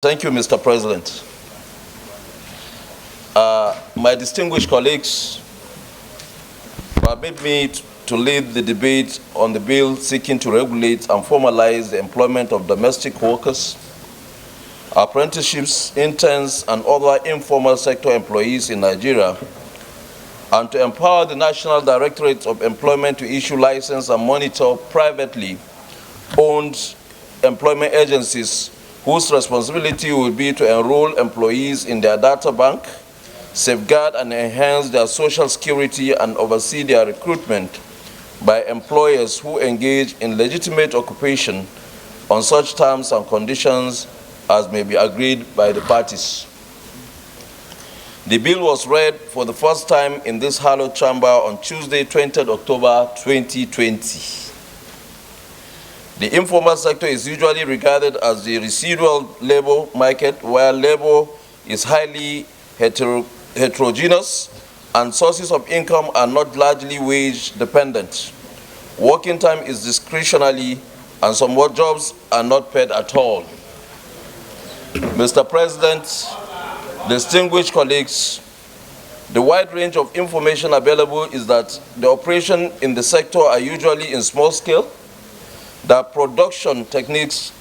Thank you, Mr. President. My distinguished colleagues, permit me to lead the debate on the bill seeking to regulate and formalize the employment of domestic workers, apprenticeships, interns, and other informal sector employees in Nigeria, and to empower the National Directorate of Employment to issue license and monitor privately owned employment agencies whose responsibility will be to enroll employees in their data bank, safeguard and enhance their social security, and oversee their recruitment by employers who engage in legitimate occupation on such terms and conditions as may be agreed by the parties. The bill was read for the first time in this hallowed chamber on Tuesday, 20th October 2020. The informal sector is usually regarded as the residual labor market where labor is highly heterogeneous and sources of income are not largely wage dependent. Working time is discretionary and some work jobs are not paid at all. Mr. President, distinguished colleagues, the wide range of information available is that the operation in the sector are usually in small scale, that production techniques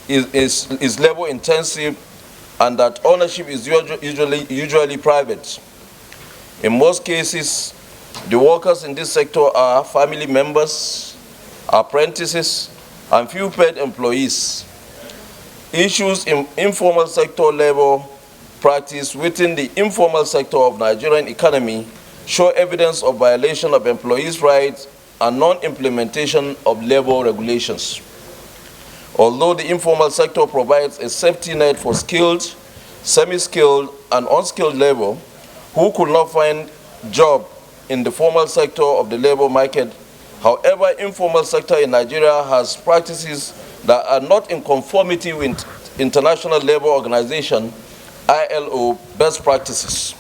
is labor intensive, and that ownership is usually private. In most cases, the workers in this sector are family members, apprentices, and few paid employees. Issues in informal sector labor practice within the informal sector of Nigerian economy show evidence of violation of employees' rights and non-implementation of labor regulations. Although the informal sector provides a safety net for skilled, semi-skilled, and unskilled labor who could not find job in the formal sector of the labor market, however, informal sector in Nigeria has practices that are not in conformity with International Labour Organization, ILO, best practices,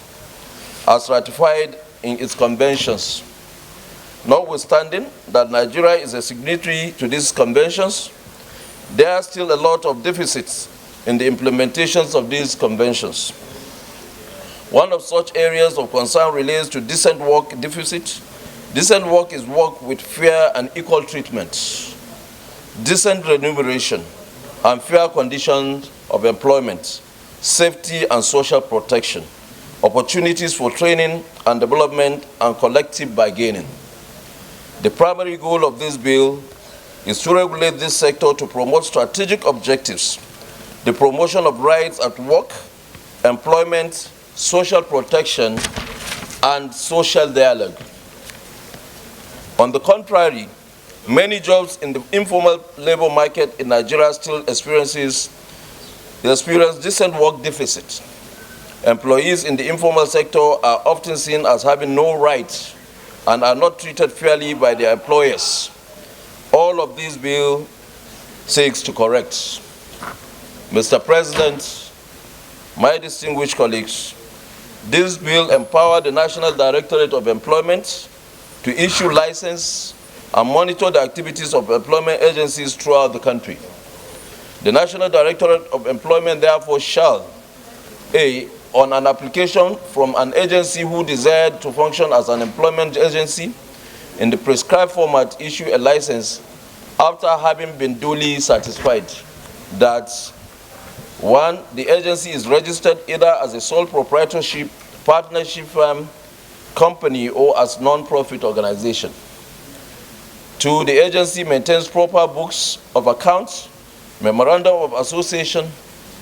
as ratified in its conventions. Notwithstanding that Nigeria is a signatory to these conventions, there are still a lot of deficits in the implementations of these conventions. One of such areas of concern relates to decent work deficit. Decent work is work with fair and equal treatment, decent remuneration, and fair conditions of employment, safety and social protection, opportunities for training and development, and collective bargaining. The primary goal of this bill is to regulate this sector to promote strategic objectives, the promotion of rights at work, employment, social protection, and social dialogue. On the contrary, many jobs in the informal labor market in Nigeria still experience decent work deficit. Employees in the informal sector are often seen as having no rights and are not treated fairly by their employers. All of this bill seeks to correct. Mr. President, my distinguished colleagues, this bill empowers the National Directorate of Employment to issue license and monitor the activities of employment agencies throughout the country. The National Directorate of Employment therefore shall, A, on an application from an agency who desired to function as an employment agency in the prescribed format, issue a license after having been duly satisfied that 1, the agency is registered either as a sole proprietorship, partnership firm, company, or as non-profit organization. 2, the agency maintains proper books of accounts, memorandum of association,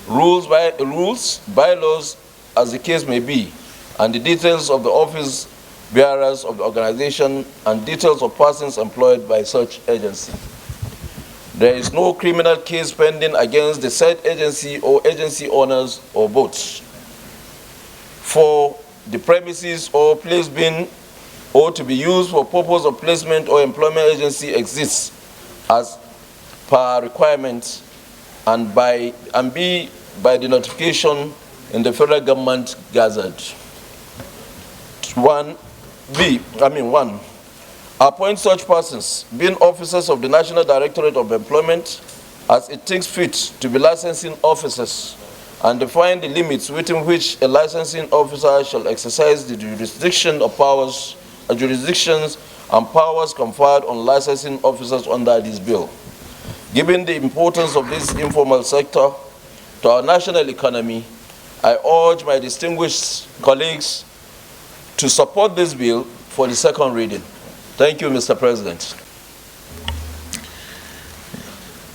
rules, bylaws, as the case may be, and the details of the office bearers of the organization and details of persons employed by such agency. There is no criminal case pending against the said agency or agency owners or both. 4, the premises or place being or to be used for purpose of placement or employment agency exists as per requirement and be by the notification in the federal government gazette. 1. Appoint such persons, being officers of the National Directorate of Employment, as it thinks fit to be licensing officers and define the limits within which a licensing officer shall exercise the jurisdiction of powers, jurisdictions and powers conferred on licensing officers under this bill. Given the importance of this informal sector to our national economy, I urge my distinguished colleagues to support this bill for the second reading. Thank you, Mr. President.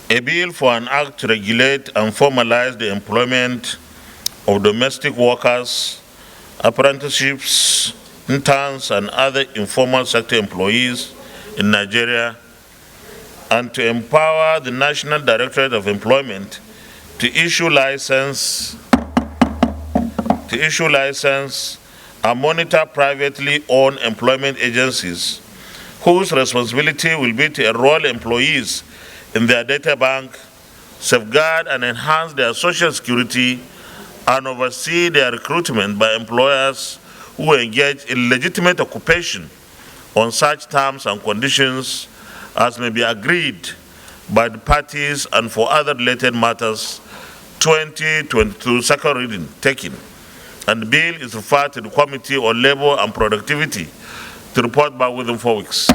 A bill for an act to regulate and formalize the employment of domestic workers, apprenticeships, interns, and other informal sector employees in Nigeria, and to empower the National Directorate of Employment to issue license and monitor privately owned employment agencies whose responsibility will be to enroll employees in their data bank, safeguard and enhance their social security, and oversee their recruitment by employers who engage in legitimate occupation on such terms and conditions as may be agreed by the parties, and for other related matters. 2022 second reading taken, and the bill is referred to the Committee on Labor and Productivity to report back within 4 weeks.